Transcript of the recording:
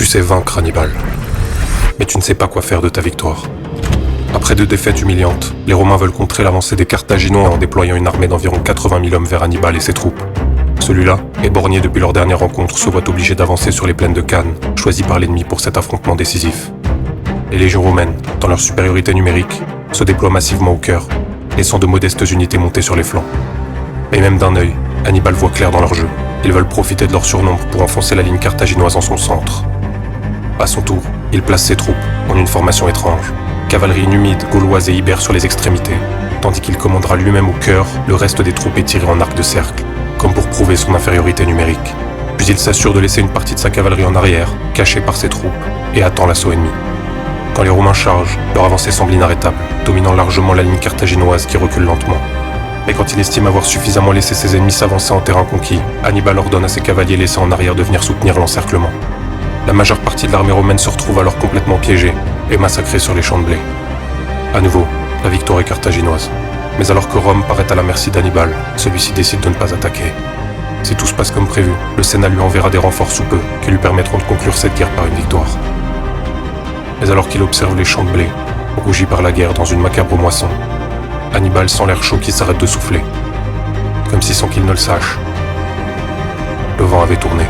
Tu sais vaincre Hannibal, mais tu ne sais pas quoi faire de ta victoire. Après 2 défaites humiliantes, les Romains veulent contrer l'avancée des Carthaginois en déployant une armée d'environ 80 000 hommes vers Hannibal et ses troupes. Celui-là, éborgné depuis leur dernière rencontre, se voit obligé d'avancer sur les plaines de Cannes, choisies par l'ennemi pour cet affrontement décisif. Les légions romaines, dans leur supériorité numérique, se déploient massivement au cœur, laissant de modestes unités monter sur les flancs. Mais même d'un œil, Hannibal voit clair dans leur jeu. Ils veulent profiter de leur surnombre pour enfoncer la ligne carthaginoise en son centre. À son tour, il place ses troupes en une formation étrange. Cavalerie numide, gauloise et ibère sur les extrémités, tandis qu'il commandera lui-même au cœur le reste des troupes étirées en arc de cercle, comme pour prouver son infériorité numérique. Puis il s'assure de laisser une partie de sa cavalerie en arrière, cachée par ses troupes, et attend l'assaut ennemi. Quand les Romains chargent, leur avancée semble inarrêtable, dominant largement la ligne carthaginoise qui recule lentement. Mais quand il estime avoir suffisamment laissé ses ennemis s'avancer en terrain conquis, Hannibal ordonne à ses cavaliers laissés en arrière de venir soutenir l'encerclement. La majeure partie de l'armée romaine se retrouve alors complètement piégée et massacrée sur les champs de blé. À nouveau, la victoire est carthaginoise. Mais alors que Rome paraît à la merci d'Hannibal, celui-ci décide de ne pas attaquer. Si tout se passe comme prévu, le Sénat lui enverra des renforts sous peu qui lui permettront de conclure cette guerre par une victoire. Mais alors qu'il observe les champs de blé, rougis par la guerre dans une macabre moisson, Hannibal sent l'air chaud qui s'arrête de souffler. Comme si sans qu'il ne le sache, le vent avait tourné.